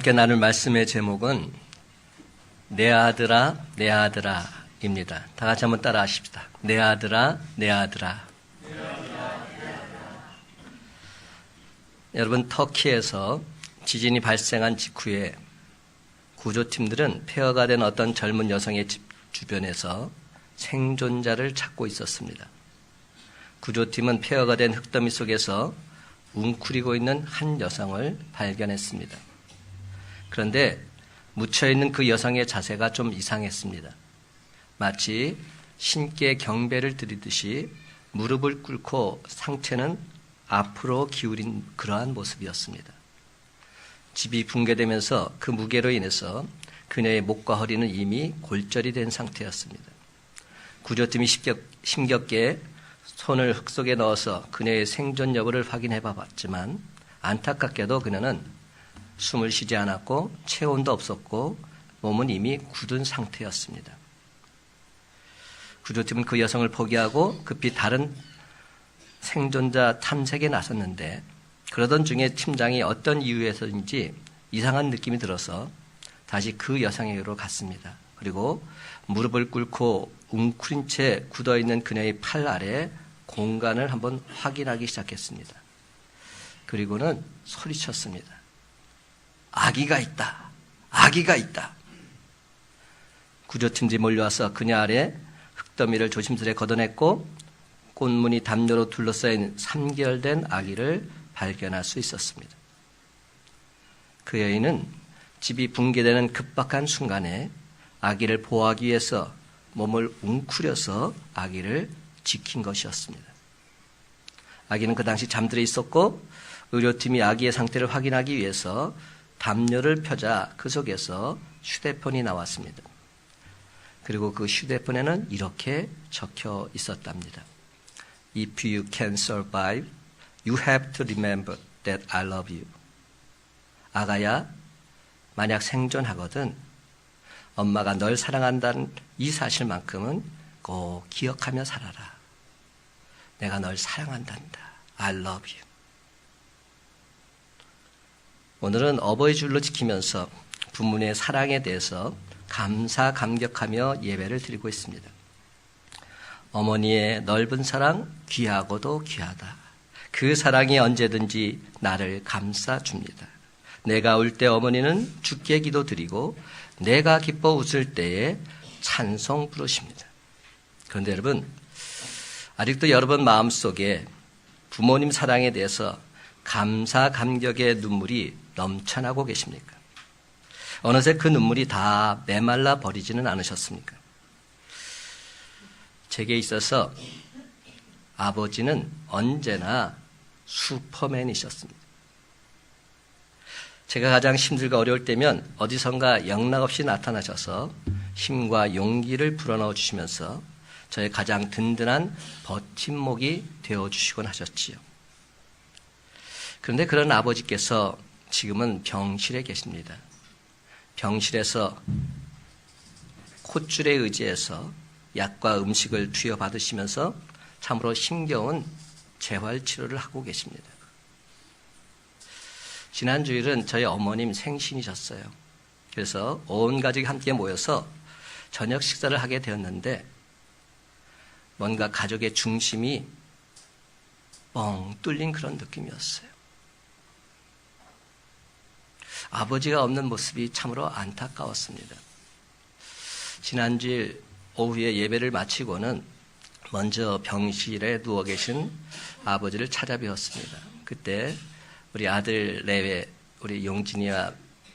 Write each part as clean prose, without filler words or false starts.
함께 나눌 말씀의 제목은 내 아들아 내 아들아 입니다. 다 같이 한번 따라 하십시다. 내 아들아 내 아들아. 여러분, 터키에서 지진이 발생한 직후에 구조팀들은 폐허가 된 어떤 젊은 여성의 집 주변에서 생존자를 찾고 있었습니다. 구조팀은 폐허가 된 흙더미 속에서 웅크리고 있는 한 여성을 발견했습니다. 그런데 묻혀있는 그 여성의 자세가 좀 이상했습니다. 마치 신께 경배를 드리듯이 무릎을 꿇고 상체는 앞으로 기울인 그러한 모습이었습니다. 집이 붕괴되면서 그 무게로 인해서 그녀의 목과 허리는 이미 골절이 된 상태였습니다. 구조팀이 힘겹게 손을 흙 속에 넣어서 그녀의 생존 여부를 확인해 봤지만 안타깝게도 그녀는 숨을 쉬지 않았고 체온도 없었고 몸은 이미 굳은 상태였습니다. 구조팀은 그 여성을 포기하고 급히 다른 생존자 탐색에 나섰는데 그러던 중에 팀장이 어떤 이유에서인지 이상한 느낌이 들어서 다시 그 여성에게로 갔습니다. 그리고 무릎을 꿇고 웅크린 채 굳어있는 그녀의 팔 아래 공간을 한번 확인하기 시작했습니다. 그리고는 소리쳤습니다. 아기가 있다. 아기가 있다. 구조팀들이 몰려와서 그녀 아래 흙더미를 조심스레 걷어냈고 꽃무늬 담요로 둘러싸인 3개월 된 아기를 발견할 수 있었습니다. 그 여인은 집이 붕괴되는 급박한 순간에 아기를 보호하기 위해서 몸을 웅크려서 아기를 지킨 것이었습니다. 아기는 그 당시 잠들어 있었고 의료팀이 아기의 상태를 확인하기 위해서 담요를 펴자 그 속에서 휴대폰이 나왔습니다. 그리고 그 휴대폰에는 이렇게 적혀 있었답니다. If you can survive, you have to remember that I love you. 아가야, 만약 생존하거든 엄마가 널 사랑한다는 이 사실만큼은 꼭 기억하며 살아라. 내가 널 사랑한단다. I love you. 오늘은 어버이 주일로 지키면서 부모님의 사랑에 대해서 감사 감격하며 예배를 드리고 있습니다. 어머니의 넓은 사랑 귀하고도 귀하다. 그 사랑이 언제든지 나를 감싸줍니다. 내가 울 때 어머니는 주께 기도드리고 내가 기뻐 웃을 때에 찬송 부르십니다. 그런데 여러분, 아직도 여러분 마음속에 부모님 사랑에 대해서 감사 감격의 눈물이 넘쳐나고 계십니까? 어느새 그 눈물이 다 메말라 버리지는 않으셨습니까? 제게 있어서 아버지는 언제나 슈퍼맨이셨습니다. 제가 가장 힘들고 어려울 때면 어디선가 영락없이 나타나셔서 힘과 용기를 불어넣어 주시면서 저의 가장 든든한 버팀목이 되어주시곤 하셨지요. 그런데 그런 아버지께서 지금은 병실에 계십니다. 병실에서 콧줄에 의지해서 약과 음식을 투여받으시면서 참으로 힘겨운 재활치료를 하고 계십니다. 지난 주일은 저희 어머님 생신이셨어요. 그래서 온 가족이 함께 모여서 저녁 식사를 하게 되었는데 뭔가 가족의 중심이 뻥 뚫린 그런 느낌이었어요. 아버지가 없는 모습이 참으로 안타까웠습니다. 지난주일 오후에 예배를 마치고는 먼저 병실에 누워 계신 아버지를 찾아뵈었습니다. 그때 우리 아들 내외 우리 용진이와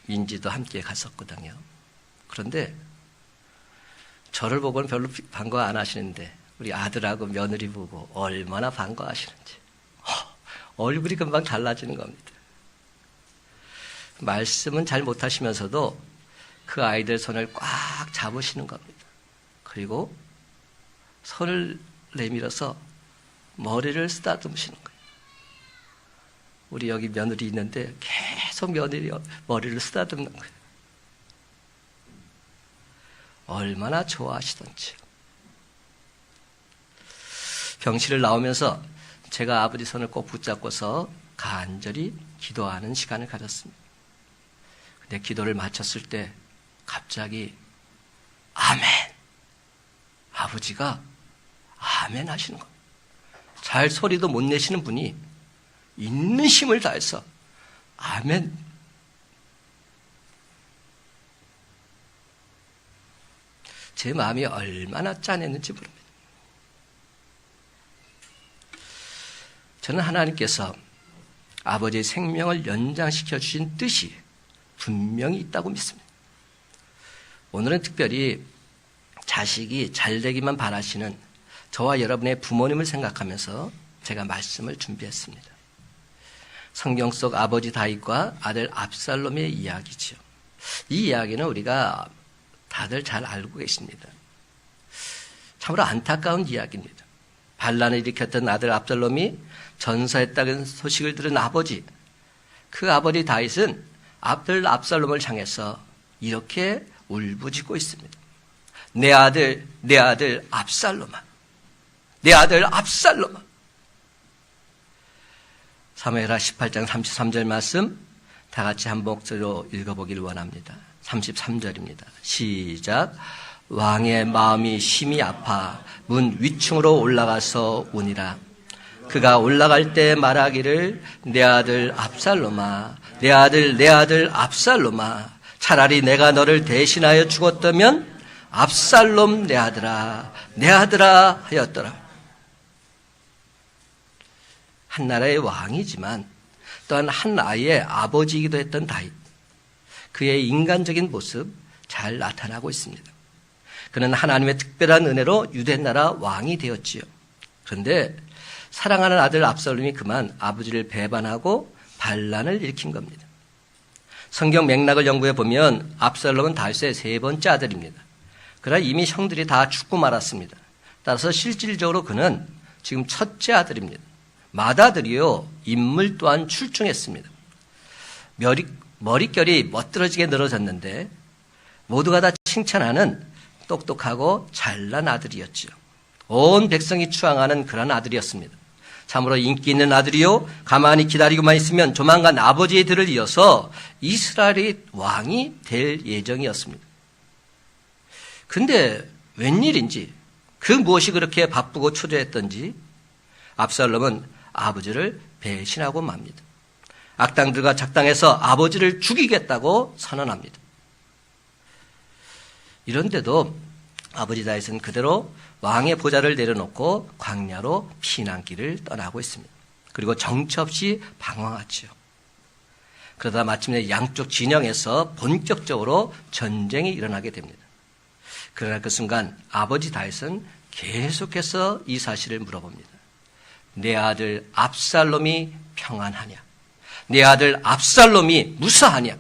민지도 함께 갔었거든요. 그런데 저를 보고는 별로 반가워 안 하시는데 우리 아들하고 며느리 보고 얼마나 반가워하시는지 얼굴이 금방 달라지는 겁니다. 말씀은 잘 못하시면서도 그 아이들 손을 꽉 잡으시는 겁니다. 그리고 손을 내밀어서 머리를 쓰다듬으시는 거예요. 우리 여기 며느리 있는데 계속 며느리 머리를 쓰다듬는 거예요. 얼마나 좋아하시던지. 병실을 나오면서 제가 아버지 손을 꼭 붙잡고서 간절히 기도하는 시간을 가졌습니다. 내 기도를 마쳤을 때 갑자기 아멘! 아버지가 아멘 하시는 겁니다. 잘 소리도 못 내시는 분이 있는 힘을 다해서 아멘. 제 마음이 얼마나 짠했는지 모릅니다. 저는 하나님께서 아버지의 생명을 연장시켜 주신 뜻이 분명히 있다고 믿습니다. 오늘은 특별히 자식이 잘되기만 바라시는 저와 여러분의 부모님을 생각하면서 제가 말씀을 준비했습니다. 성경 속 아버지 다윗과 아들 압살롬의 이야기죠. 이 이야기는 우리가 다들 잘 알고 계십니다. 참으로 안타까운 이야기입니다. 반란을 일으켰던 아들 압살롬이 전사했다는 소식을 들은 아버지, 그 아버지 다윗은 아들 압살롬을 향해서 이렇게 울부짖고 있습니다. 내 아들 압살롬아, 내 아들 압살롬아. 사무엘하 18장 33절 말씀 다 같이 한 목소리로 읽어보기를 원합니다. 33절입니다. 시작. 왕의 마음이 심히 아파 문 위층으로 올라가서 우니라. 그가 올라갈 때 말하기를 내 아들 압살롬아, 내 아들 압살롬아, 차라리 내가 너를 대신하여 죽었다면 압살롬 내 아들아 하였더라. 한 나라의 왕이지만 또한 한 아이의 아버지이기도 했던 다윗. 그의 인간적인 모습 잘 나타나고 있습니다. 그는 하나님의 특별한 은혜로 유대 나라 왕이 되었지요. 그런데 사랑하는 아들 압살롬이 그만 아버지를 배반하고 반란을 일으킨 겁니다. 성경 맥락을 연구해 보면 압살롬은 다윗의 세 번째 아들입니다. 그러나 이미 형들이 다 죽고 말았습니다. 따라서 실질적으로 그는 지금 첫째 아들입니다. 맏아들이요, 인물 또한 출중했습니다. 머릿결이 멋들어지게 늘어졌는데 모두가 다 칭찬하는 똑똑하고 잘난 아들이었죠. 온 백성이 추앙하는 그런 아들이었습니다. 참으로 인기 있는 아들이요, 가만히 기다리고만 있으면 조만간 아버지의 뒤를 이어서 이스라엘의 왕이 될 예정이었습니다. 근데 웬일인지 그 무엇이 그렇게 바쁘고 초조했던지 압살롬은 아버지를 배신하고 맙니다. 악당들과 작당해서 아버지를 죽이겠다고 선언합니다. 이런데도 아버지 다윗은 그대로 왕의 보좌를 내려놓고 광야로 피난길을 떠나고 있습니다. 그리고 정처 없이 방황하죠. 그러다 마침내 양쪽 진영에서 본격적으로 전쟁이 일어나게 됩니다. 그러나 그 순간 아버지 다윗은 계속해서 이 사실을 물어봅니다. 내 아들 압살롬이 평안하냐? 내 아들 압살롬이 무사하냐?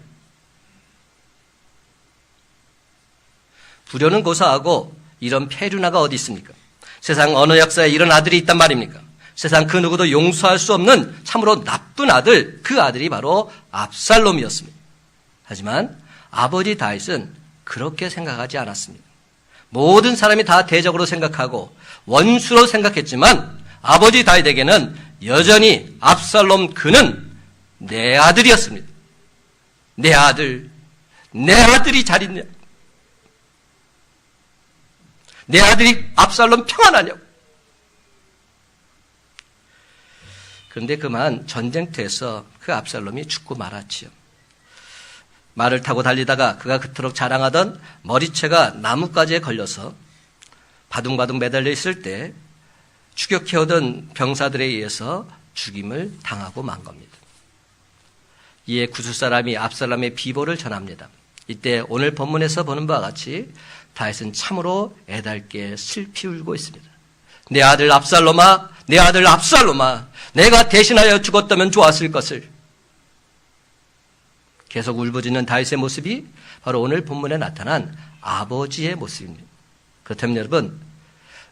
불효는 고사하고 이런 폐륜아가 어디 있습니까? 세상 어느 역사에 이런 아들이 있단 말입니까? 세상 그 누구도 용서할 수 없는 참으로 나쁜 아들, 그 아들이 바로 압살롬이었습니다. 하지만 아버지 다윗은 그렇게 생각하지 않았습니다. 모든 사람이 다 대적으로 생각하고 원수로 생각했지만 아버지 다윗에게는 여전히 압살롬 그는 내 아들이었습니다. 내 아들이 잘 있냐? 내 아들이 압살롬 평안하냐고. 그런데 그만 전쟁터에서 그 압살롬이 죽고 말았지요. 말을 타고 달리다가 그가 그토록 자랑하던 머리채가 나뭇가지에 걸려서 바둥바둥 매달려 있을 때 추격해오던 병사들에 의해서 죽임을 당하고 만 겁니다. 이에 구스 사람이 압살롬의 비보를 전합니다. 이때 오늘 본문에서 보는 바와 같이 다윗은 참으로 애달게 슬피 울고 있습니다. 내 아들 압살롬아, 내 아들 압살롬아, 내가 대신하여 죽었다면 좋았을 것을. 계속 울부짖는 다윗의 모습이 바로 오늘 본문에 나타난 아버지의 모습입니다. 그렇다면 여러분,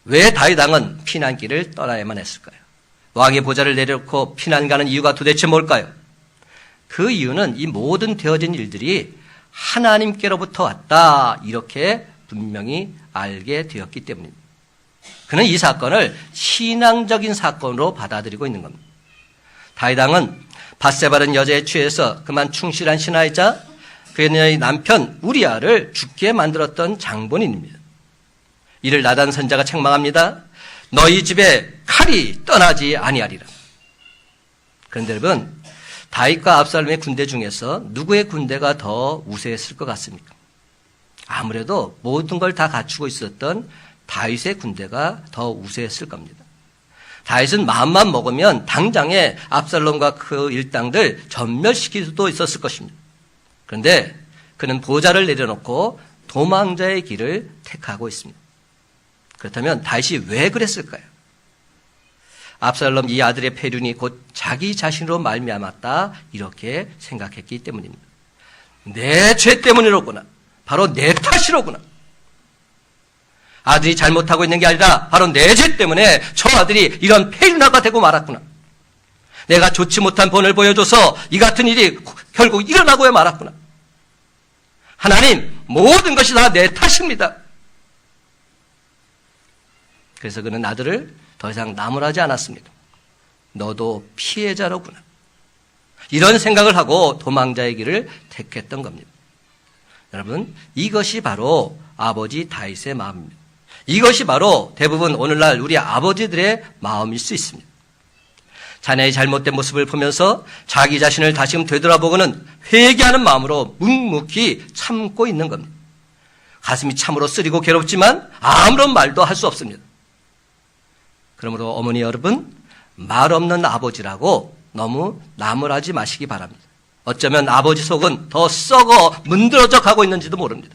왜 다윗 왕은 피난길을 떠나야만 했을까요? 왕의 보좌를 내려놓고 피난 가는 이유가 도대체 뭘까요? 그 이유는 이 모든 되어진 일들이 하나님께로부터 왔다, 이렇게 분명히 알게 되었기 때문입니다. 그는 이 사건을 신앙적인 사건으로 받아들이고 있는 겁니다. 다윗 왕은 밧세바라는 여자에 취해서 그만 충실한 신하이자 그의 남편 우리아를 죽게 만들었던 장본인입니다. 이를 나단 선자가 책망합니다. 너희 집에 칼이 떠나지 아니하리라. 그런데 여러분, 다윗과 압살롬의 군대 중에서 누구의 군대가 더 우세했을 것 같습니까? 아무래도 모든 걸 다 갖추고 있었던 다윗의 군대가 더 우세했을 겁니다. 다윗은 마음만 먹으면 당장에 압살롬과 그 일당들 전멸시킬 수도 있었을 것입니다. 그런데 그는 보좌를 내려놓고 도망자의 길을 택하고 있습니다. 그렇다면 다윗이 왜 그랬을까요? 압살롬 이 아들의 폐륜이 곧 자기 자신으로 말미암았다 이렇게 생각했기 때문입니다. 내 죄 때문이로구나. 바로 내 탓이로구나. 아들이 잘못하고 있는 게 아니라 바로 내 죄 때문에 저 아들이 이런 폐륜아가 되고 말았구나. 내가 좋지 못한 본을 보여줘서 이 같은 일이 결국 일어나고야 말았구나. 하나님, 모든 것이 다 내 탓입니다. 그래서 그는 아들을 더 이상 나무라지 않았습니다. 너도 피해자로구나. 이런 생각을 하고 도망자의 길을 택했던 겁니다. 여러분, 이것이 바로 아버지 다윗의 마음입니다. 이것이 바로 대부분 오늘날 우리 아버지들의 마음일 수 있습니다. 자녀의 잘못된 모습을 보면서 자기 자신을 다시금 되돌아보고는 회개하는 마음으로 묵묵히 참고 있는 겁니다. 가슴이 참으로 쓰리고 괴롭지만 아무런 말도 할 수 없습니다. 그러므로 어머니 여러분, 말 없는 아버지라고 너무 나무라지 마시기 바랍니다. 어쩌면 아버지 속은 더 썩어 문드러져 가고 있는지도 모릅니다.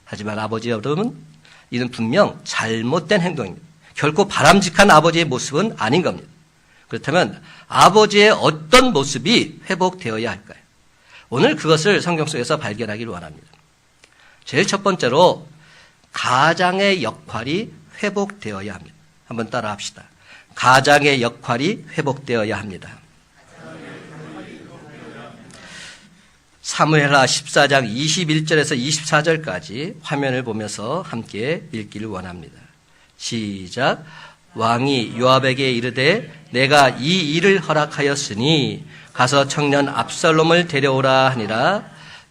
하지만 아버지 여러분, 이는 분명 잘못된 행동입니다. 결코 바람직한 아버지의 모습은 아닌 겁니다. 그렇다면 아버지의 어떤 모습이 회복되어야 할까요? 오늘 그것을 성경 속에서 발견하기를 원합니다. 제일 첫 번째로 가장의 역할이 회복되어야 합니다. 한번 따라 합시다. 가장의 역할이 회복되어야 합니다. 사무엘하 14장 21절에서 24절까지 화면을 보면서 함께 읽기를 원합니다. 시작. 왕이 요압에게 이르되 내가 이 일을 허락하였으니 가서 청년 압살롬을 데려오라 하니라.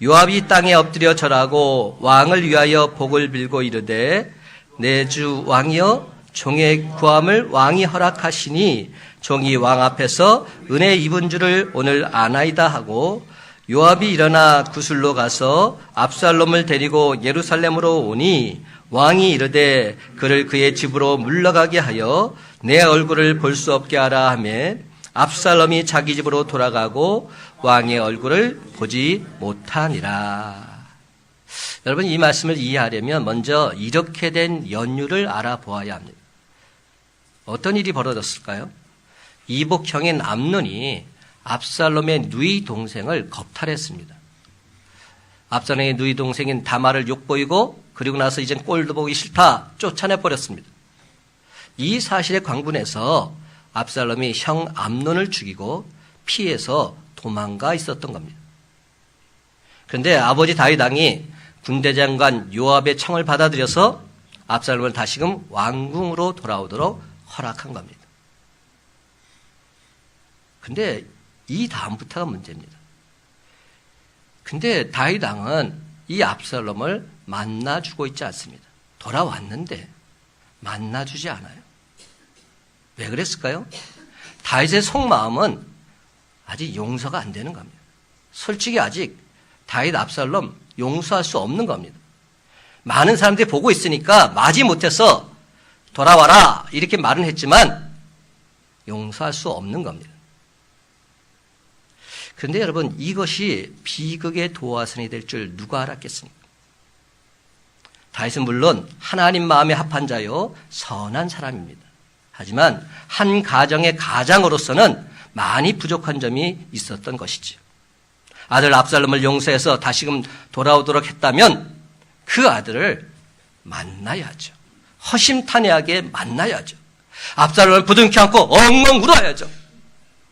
요압이 땅에 엎드려 절하고 왕을 위하여 복을 빌고 이르되 내 주 왕이여 종의 구함을 왕이 허락하시니 종이 왕 앞에서 은혜 입은 줄을 오늘 아나이다 하고 요압이 일어나 구슬로 가서 압살롬을 데리고 예루살렘으로 오니 왕이 이르되 그를 그의 집으로 물러가게 하여 내 얼굴을 볼 수 없게 하라 하며 압살롬이 자기 집으로 돌아가고 왕의 얼굴을 보지 못하니라. 여러분, 이 말씀을 이해하려면 먼저 이렇게 된 연유를 알아보아야 합니다. 어떤 일이 벌어졌을까요? 이복형인 암논이 압살롬의 누이 동생을 겁탈했습니다. 압살롬의 누이 동생인 다말을 욕보이고 그리고 나서 이젠 꼴도 보기 싫다 쫓아내버렸습니다. 이 사실에 광분해서 압살롬이 형 암논을 죽이고 피해서 도망가 있었던 겁니다. 그런데 아버지 다윗 왕이 군대장관 요압의 청을 받아들여서 압살롬을 다시금 왕궁으로 돌아오도록 허락한 겁니다. 근데 이 다음부터가 문제입니다. 근데 다윗 왕은 이 압살롬을 만나주고 있지 않습니다. 돌아왔는데 만나주지 않아요. 왜 그랬을까요? 다윗의 속마음은 아직 용서가 안 되는 겁니다. 솔직히 아직 다윗 압살롬 용서할 수 없는 겁니다. 많은 사람들이 보고 있으니까 마지못해서 돌아와라 이렇게 말은 했지만 용서할 수 없는 겁니다. 그런데 여러분, 이것이 비극의 도화선이 될 줄 누가 알았겠습니까? 다윗은 물론 하나님 마음에 합한 자요 선한 사람입니다. 하지만 한 가정의 가장으로서는 많이 부족한 점이 있었던 것이지요. 아들 압살롬을 용서해서 다시금 돌아오도록 했다면 그 아들을 만나야죠. 허심탄회하게 만나야죠. 압살롬을 부둥켜 안고 엉엉 울어야죠.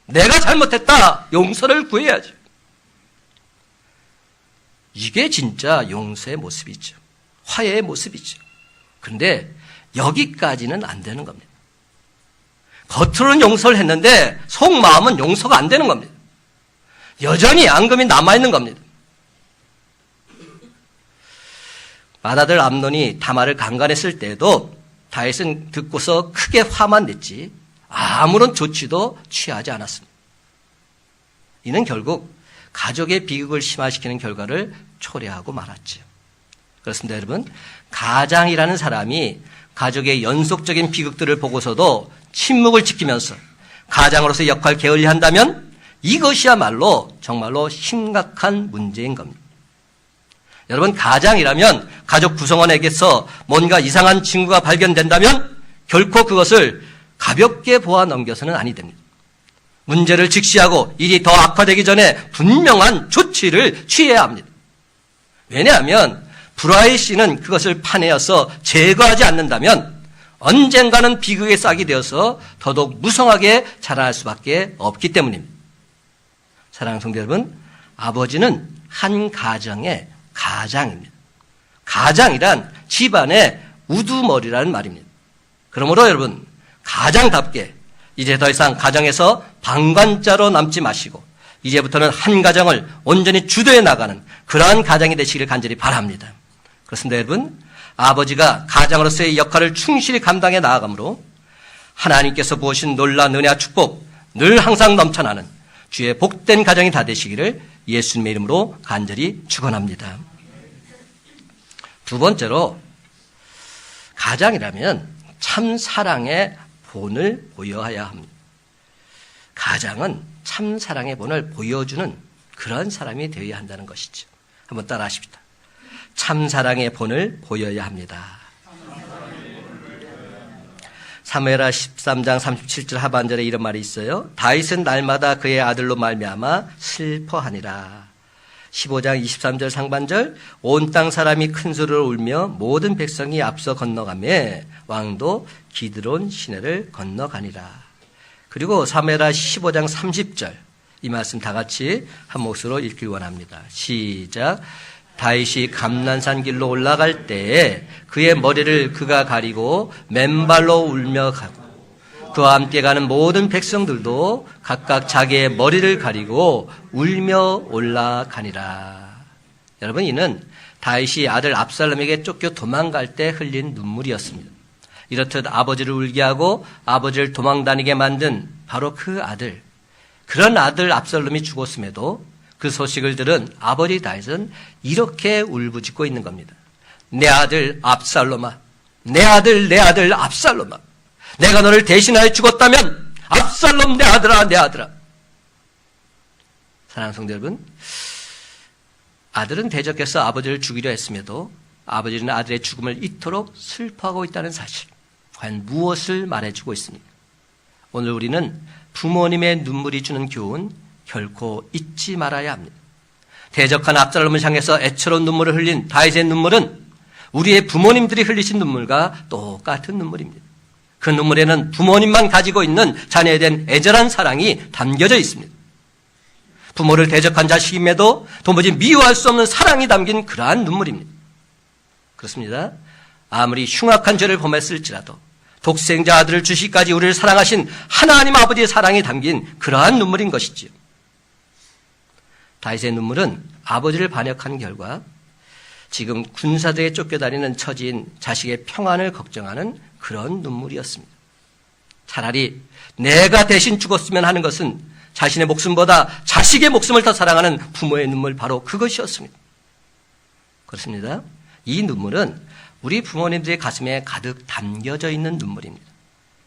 내가 잘못했다. 용서를 구해야죠. 이게 진짜 용서의 모습이죠. 화해의 모습이죠. 그런데 여기까지는 안 되는 겁니다. 겉으로는 용서를 했는데 속마음은 용서가 안 되는 겁니다. 여전히 앙금이 남아있는 겁니다. 맏아들 암논이 다말을 강간했을 때에도 다윗은 듣고서 크게 화만 냈지 아무런 조치도 취하지 않았습니다. 이는 결국 가족의 비극을 심화시키는 결과를 초래하고 말았지요. 그렇습니다, 여러분. 가장이라는 사람이 가족의 연속적인 비극들을 보고서도 침묵을 지키면서 가장으로서의 역할을 게을리한다면 이것이야말로 정말로 심각한 문제인 겁니다. 여러분, 가장이라면 가족 구성원에게서 뭔가 이상한 징후가 발견된다면 결코 그것을 가볍게 보아 넘겨서는 아니 됩니다. 문제를 직시하고 일이 더 악화되기 전에 분명한 조치를 취해야 합니다. 왜냐하면 불화의 씨는 그것을 파내어서 제거하지 않는다면 언젠가는 비극의 싹이 되어서 더더욱 무성하게 자라날 수밖에 없기 때문입니다. 사랑하는 성도 여러분, 아버지는 한 가정의 가장입니다. 가장이란 집안의 우두머리라는 말입니다. 그러므로 여러분, 가장답게 이제 더 이상 가정에서 방관자로 남지 마시고 이제부터는 한 가정을 온전히 주도해 나가는 그러한 가정이 되시기를 간절히 바랍니다. 그렇습니다, 여러분. 아버지가 가장으로서의 역할을 충실히 감당해 나아가므로 하나님께서 부으신 놀라운 은혜와 축복 늘 항상 넘쳐나는 주의 복된 가정이 다 되시기를 예수님의 이름으로 간절히 축원합니다. 두 번째로, 가장이라면 참 사랑의 본을 보여야 합니다. 가장은 참 사랑의 본을 보여주는 그런 사람이 되어야 한다는 것이죠. 한번 따라 하십시다. 참 사랑의 본을 보여야 합니다. 사무엘하 13장 37절 하반절에 이런 말이 있어요. 다윗은 날마다 그의 아들로 말미암아 슬퍼하니라. 15장 23절 상반절, 온 땅 사람이 큰 소리로 울며 모든 백성이 앞서 건너가매 왕도 기드론 시내를 건너가니라. 그리고 사무엘하 15장 30절, 이 말씀 다 같이 한 목소리로 읽길 원합니다. 시작. 다윗이 감난산 길로 올라갈 때에 그의 머리를 그가 가리고 맨발로 울며 가고 그와 함께 가는 모든 백성들도 각각 자기의 머리를 가리고 울며 올라가니라. 여러분, 이는 다윗이 아들 압살롬에게 쫓겨 도망갈 때 흘린 눈물이었습니다. 이렇듯 아버지를 울게 하고 아버지를 도망다니게 만든 바로 그 아들, 그런 아들 압살롬이 죽었음에도 그 소식을 들은 아버지 다윗은 이렇게 울부짖고 있는 겁니다. 내 아들 압살롬아, 내 아들 압살롬아, 내가 너를 대신하여 죽었다면 압살롬 내 아들아, 내 아들아. 사랑하는 성도 여러분, 아들은 대적해서 아버지를 죽이려 했음에도 아버지는 아들의 죽음을 이토록 슬퍼하고 있다는 사실, 과연 무엇을 말해주고 있습니까? 오늘 우리는 부모님의 눈물이 주는 교훈 결코 잊지 말아야 합니다. 대적한 압살롬을 향해서 애처로운 눈물을 흘린 다윗의 눈물은 우리의 부모님들이 흘리신 눈물과 똑같은 눈물입니다. 그 눈물에는 부모님만 가지고 있는 자녀에 대한 애절한 사랑이 담겨져 있습니다. 부모를 대적한 자식임에도 도무지 미워할 수 없는 사랑이 담긴 그러한 눈물입니다. 그렇습니다. 아무리 흉악한 죄를 범했을지라도 독생자 아들을 주시기까지 우리를 사랑하신 하나님 아버지의 사랑이 담긴 그러한 눈물인 것이지요. 다윗의 눈물은 아버지를 반역한 결과 지금 군사들에 쫓겨다니는 처지인 자식의 평안을 걱정하는 그런 눈물이었습니다. 차라리 내가 대신 죽었으면 하는 것은 자신의 목숨보다 자식의 목숨을 더 사랑하는 부모의 눈물, 바로 그것이었습니다. 그렇습니다. 이 눈물은 우리 부모님들의 가슴에 가득 담겨져 있는 눈물입니다.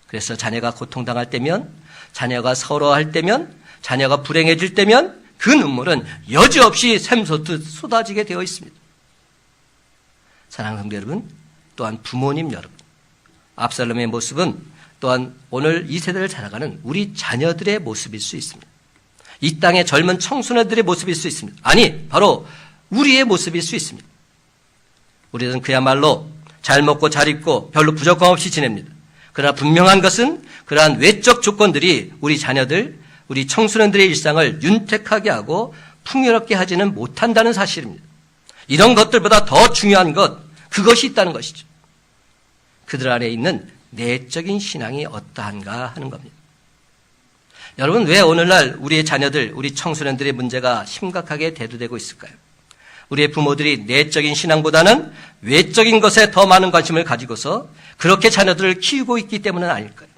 그래서 자녀가 고통당할 때면, 자녀가 서러워할 때면, 자녀가 불행해질 때면 그 눈물은 여지없이 샘솟듯 쏟아지게 되어 있습니다. 사랑하는 성도 여러분, 또한 부모님 여러분, 압살롬의 모습은 또한 오늘 이 세대를 자라가는 우리 자녀들의 모습일 수 있습니다. 이 땅의 젊은 청소년들의 모습일 수 있습니다. 아니, 바로 우리의 모습일 수 있습니다. 우리는 그야말로 잘 먹고 잘 입고 별로 부족함 없이 지냅니다. 그러나 분명한 것은 그러한 외적 조건들이 우리 자녀들, 우리 청소년들의 일상을 윤택하게 하고 풍요롭게 하지는 못한다는 사실입니다. 이런 것들보다 더 중요한 것, 그것이 있다는 것이죠. 그들 안에 있는 내적인 신앙이 어떠한가 하는 겁니다. 여러분, 왜 오늘날 우리의 자녀들, 우리 청소년들의 문제가 심각하게 대두되고 있을까요? 우리의 부모들이 내적인 신앙보다는 외적인 것에 더 많은 관심을 가지고서 그렇게 자녀들을 키우고 있기 때문은 아닐까요?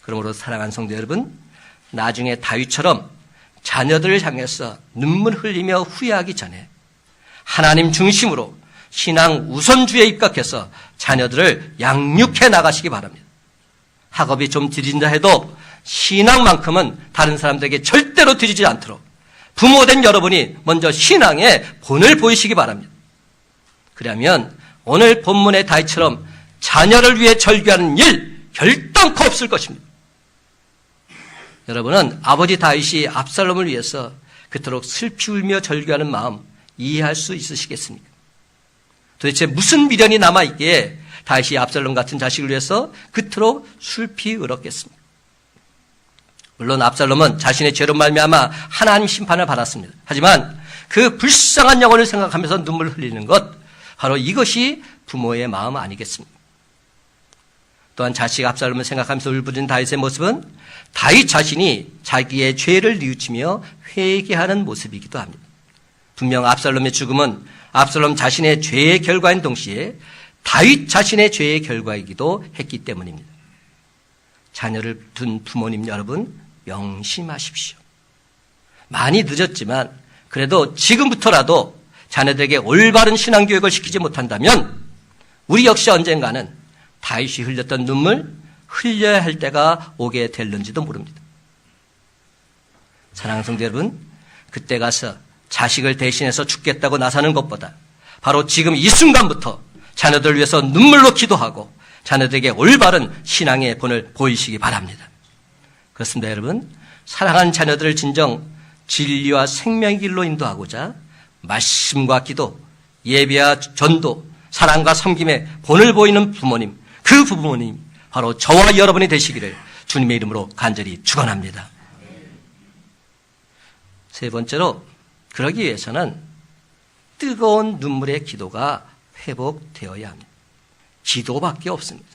그러므로 사랑하는 성도 여러분, 나중에 다윗처럼 자녀들을 향해서 눈물 흘리며 후회하기 전에 하나님 중심으로 신앙 우선주의에 입각해서 자녀들을 양육해 나가시기 바랍니다. 학업이 좀 뒤진다 해도 신앙만큼은 다른 사람들에게 절대로 뒤지지 않도록 부모된 여러분이 먼저 신앙의 본을 보이시기 바랍니다. 그러면 오늘 본문의 다윗처럼 자녀를 위해 절규하는 일 결단코 없을 것입니다. 여러분은 아버지 다윗이 압살롬을 위해서 그토록 슬피 울며 절규하는 마음 이해할 수 있으시겠습니까? 도대체 무슨 미련이 남아있기에 다윗이 압살롬 같은 자식을 위해서 그토록 슬피 울었겠습니까? 물론 압살롬은 자신의 죄로 말미암아 하나님 심판을 받았습니다. 하지만 그 불쌍한 영혼을 생각하면서 눈물을 흘리는 것, 바로 이것이 부모의 마음 아니겠습니까? 또한 자식 압살롬을 생각하면서 울부짖는 다윗의 모습은 다윗 자신이 자기의 죄를 뉘우치며 회개하는 모습이기도 합니다. 분명 압살롬의 죽음은 압살롬 자신의 죄의 결과인 동시에 다윗 자신의 죄의 결과이기도 했기 때문입니다. 자녀를 둔 부모님 여러분, 명심하십시오. 많이 늦었지만 그래도 지금부터라도 자녀들에게 올바른 신앙교육을 시키지 못한다면 우리 역시 언젠가는 다윗이 흘렸던 눈물 흘려야 할 때가 오게 될는지도 모릅니다. 사랑하는 성도 여러분, 그때 가서 자식을 대신해서 죽겠다고 나서는 것보다 바로 지금 이 순간부터 자녀들을 위해서 눈물로 기도하고 자녀들에게 올바른 신앙의 본을 보이시기 바랍니다. 그렇습니다, 여러분. 사랑하는 자녀들을 진정 진리와 생명의 길로 인도하고자 말씀과 기도, 예배와 전도, 사랑과 섬김의 본을 보이는 부모님, 그 부모님 바로 저와 여러분이 되시기를 주님의 이름으로 간절히 축원합니다. 세 번째로, 그러기 위해서는 뜨거운 눈물의 기도가 회복되어야 합니다. 기도밖에 없습니다.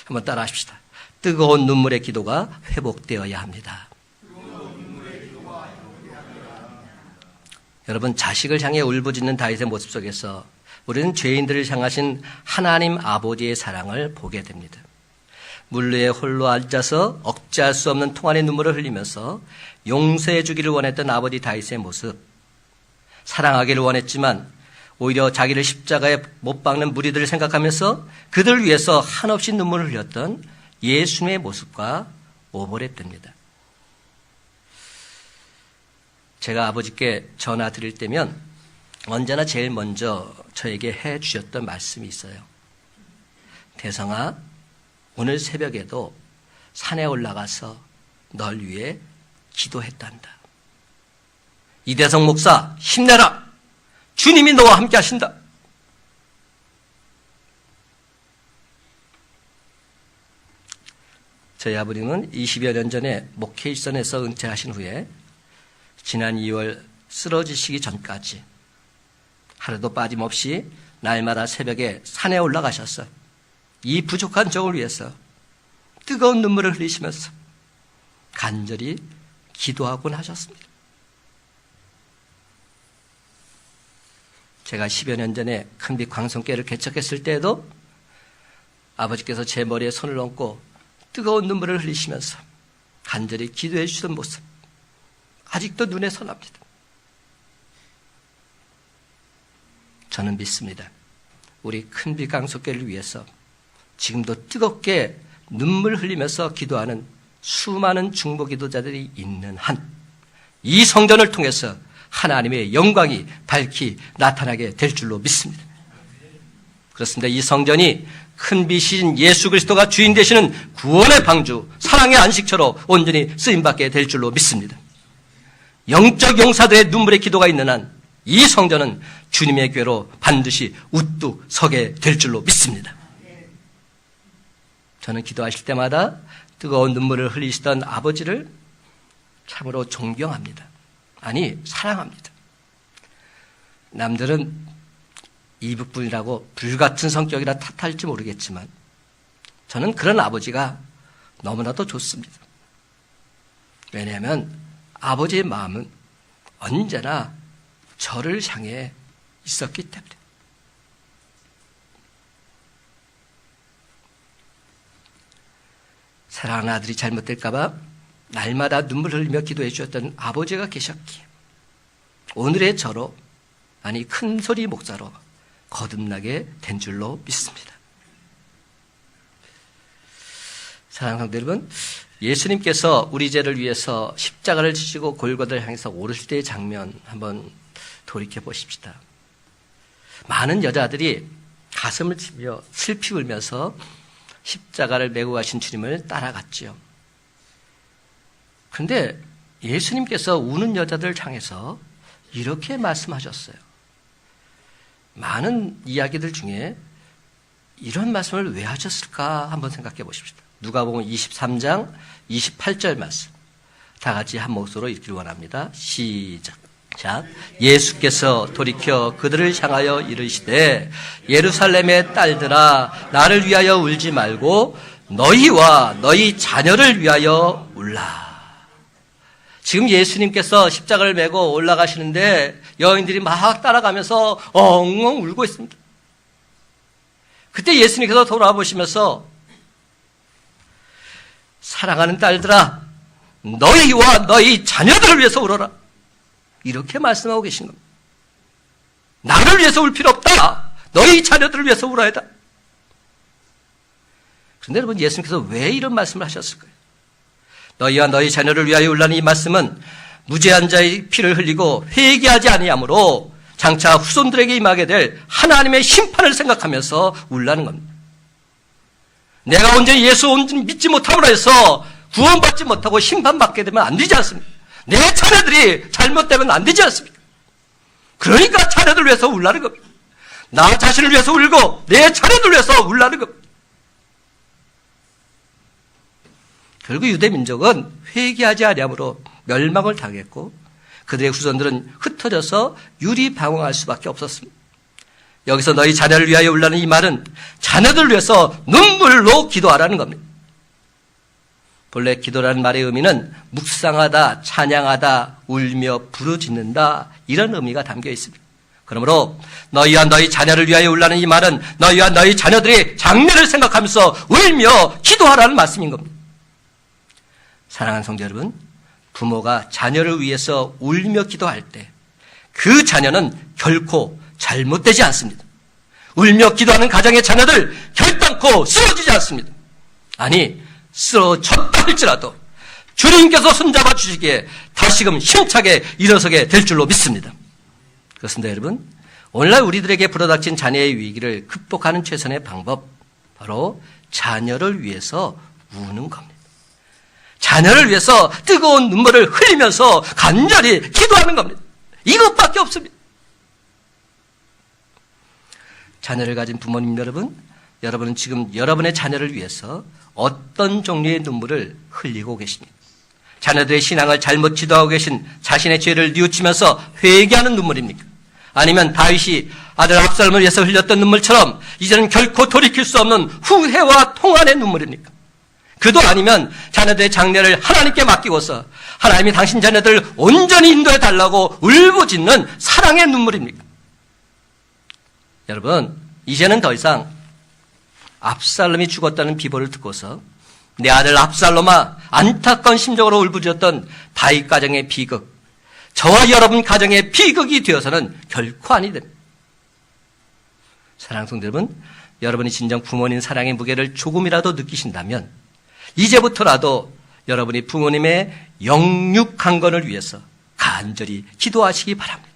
한번 따라 하십시다. 뜨거운 눈물의 기도가 회복되어야 합니다. 여러분, 자식을 향해 울부짖는 다윗의 모습 속에서 우리는 죄인들을 향하신 하나님 아버지의 사랑을 보게 됩니다. 물루에 홀로 앉아서 억제할 수 없는 통안의 눈물을 흘리면서 용서해 주기를 원했던 아버지 다윗의 모습, 사랑하기를 원했지만 오히려 자기를 십자가에 못 박는 무리들을 생각하면서 그들을 위해서 한없이 눈물을 흘렸던 예수님의 모습과 오버랩됩니다. 제가 아버지께 전화 드릴 때면 언제나 제일 먼저 저에게 해 주셨던 말씀이 있어요. 대성아, 오늘 새벽에도 산에 올라가서 널 위해 기도했단다. 이대성 목사, 힘내라! 주님이 너와 함께 하신다. 저희 아버님은 20여 년 전에 목회 일선에서 은퇴하신 후에 지난 2월 쓰러지시기 전까지 하루도 빠짐없이 날마다 새벽에 산에 올라가셔서 이 부족한 종을 위해서 뜨거운 눈물을 흘리시면서 간절히 기도하곤 하셨습니다. 제가 10여 년 전에 큰빛 광성교회를 개척했을 때에도 아버지께서 제 머리에 손을 얹고 뜨거운 눈물을 흘리시면서 간절히 기도해 주시던 모습, 아직도 눈에 선합니다. 저는 믿습니다. 우리 큰빛 광성교회를 위해서 지금도 뜨겁게 눈물 흘리면서 기도하는 수많은 중보 기도자들이 있는 한, 이 성전을 통해서 하나님의 영광이 밝히 나타나게 될 줄로 믿습니다. 그렇습니다. 이 성전이 큰 빛인 예수 그리스도가 주인 되시는 구원의 방주, 사랑의 안식처로 온전히 쓰임받게 될 줄로 믿습니다. 영적 용사들의 눈물의 기도가 있는 한 이 성전은 주님의 교회로 반드시 우뚝 서게 될 줄로 믿습니다. 저는 기도하실 때마다 뜨거운 눈물을 흘리시던 아버지를 참으로 존경합니다. 아니, 사랑합니다. 남들은 이북분이라고 불같은 성격이라 탓할지 모르겠지만 저는 그런 아버지가 너무나도 좋습니다. 왜냐하면 아버지의 마음은 언제나 저를 향해 있었기 때문에. 사랑하는 아들이 잘못될까봐 날마다 눈물 흘리며 기도해 주셨던 아버지가 계셨기에 오늘의 저로, 아니 큰 소리 목사로 거듭나게 된 줄로 믿습니다. 사랑하는 성도 여러분, 예수님께서 우리 죄를 위해서 십자가를 지시고 골고다를 향해서 오르실 때의 장면 한번 돌이켜 보십시다. 많은 여자들이 가슴을 치며 슬피 울면서 십자가를 메고 가신 주님을 따라갔지요. 그런데 예수님께서 우는 여자들을 향해서 이렇게 말씀하셨어요. 많은 이야기들 중에 이런 말씀을 왜 하셨을까 한번 생각해 보십시다. 누가복음 23장 28절 말씀. 다 같이 한 목소리로 읽기를 원합니다. 시작. 자, 예수께서 돌이켜 그들을 향하여 이르시되 예루살렘의 딸들아 나를 위하여 울지 말고 너희와 너희 자녀를 위하여 울라. 지금 예수님께서 십자가를 메고 올라가시는데 여인들이 막 따라가면서 엉엉 울고 있습니다. 그때 예수님께서 돌아보시면서 사랑하는 딸들아 너희와 너희 자녀들을 위해서 울어라. 이렇게 말씀하고 계신 겁니다. 나를 위해서 울 필요 없다. 너희 자녀들을 위해서 울어야 한다. 그런데 여러분, 예수님께서 왜 이런 말씀을 하셨을까요? 너희와 너희 자녀를 위하여 울라는 이 말씀은 무죄한 자의 피를 흘리고 회개하지 아니하므로 장차 후손들에게 임하게 될 하나님의 심판을 생각하면서 울라는 겁니다. 내가 온전히 예수 온전히 믿지 못함으로 해서 구원받지 못하고 심판받게 되면 안 되지 않습니까? 내 자녀들이 잘못되면 안 되지 않습니까? 그러니까 자녀들 위해서 울라는 겁니다. 나 자신을 위해서 울고 내 자녀들 위해서 울라는 겁니다. 결국 유대 민족은 회개하지 아니함으로 멸망을 당했고 그들의 후손들은 흩어져서 유리방황할 수밖에 없었습니다. 여기서 너희 자녀를 위하여 울라는 이 말은 자녀들을 위해서 눈물로 기도하라는 겁니다. 본래 기도라는 말의 의미는 묵상하다, 찬양하다, 울며 부르짖는다 이런 의미가 담겨 있습니다. 그러므로 너희와 너희 자녀를 위하여 울라는 이 말은 너희와 너희 자녀들이 장래를 생각하면서 울며 기도하라는 말씀인 겁니다. 사랑하는 성도 여러분, 부모가 자녀를 위해서 울며 기도할 때 그 자녀는 결코 잘못되지 않습니다. 울며 기도하는 가정의 자녀들 결단코 쓰러지지 않습니다. 아니, 쓰러졌다 할지라도 주님께서 손잡아 주시기에 다시금 힘차게 일어서게 될 줄로 믿습니다. 그렇습니다, 여러분. 오늘날 우리들에게 불어닥친 자녀의 위기를 극복하는 최선의 방법, 바로 자녀를 위해서 우는 겁니다. 자녀를 위해서 뜨거운 눈물을 흘리면서 간절히 기도하는 겁니다. 이것밖에 없습니다. 자녀를 가진 부모님 여러분, 여러분은 지금 여러분의 자녀를 위해서 어떤 종류의 눈물을 흘리고 계십니까? 자녀들의 신앙을 잘못 지도하고 계신 자신의 죄를 뉘우치면서 회개하는 눈물입니까? 아니면 다윗이 아들 압살롬을 위해서 흘렸던 눈물처럼 이제는 결코 돌이킬 수 없는 후회와 통한의 눈물입니까? 그도 아니면 자녀들의 장래를 하나님께 맡기고서 하나님이 당신 자녀들을 온전히 인도해 달라고 울부짖는 사랑의 눈물입니까? 여러분, 이제는 더 이상 압살롬이 죽었다는 비보를 듣고서 내 아들 압살롬아 안타까운 심정으로 울부짖었던 다윗 가정의 비극, 저와 여러분 가정의 비극이 되어서는 결코 아니 됩니다. 사랑하는 성도 여러분, 여러분이 진정 부모님 사랑의 무게를 조금이라도 느끼신다면 이제부터라도 여러분이 부모님의 영육 강건을 위해서 간절히 기도하시기 바랍니다.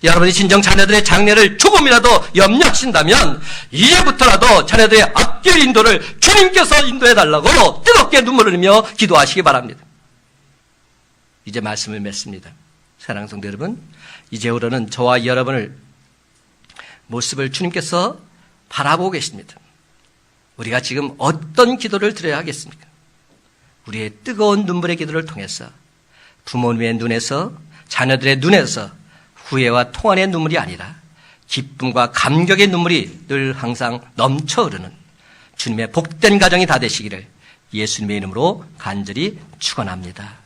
여러분이 진정 자녀들의 장래를 조금이라도 염려하신다면 이제부터라도 자녀들의 앞길 인도를 주님께서 인도해달라고 뜨겁게 눈물을 흘리며 기도하시기 바랍니다. 이제 말씀을 맺습니다. 사랑하는 성도 여러분, 이제부터는 저와 여러분을 모습을 주님께서 바라보고 계십니다. 우리가 지금 어떤 기도를 드려야 하겠습니까? 우리의 뜨거운 눈물의 기도를 통해서 부모님의 눈에서, 자녀들의 눈에서 후회와 통한의 눈물이 아니라 기쁨과 감격의 눈물이 늘 항상 넘쳐 흐르는 주님의 복된 가정이 다 되시기를 예수님의 이름으로 간절히 축원합니다.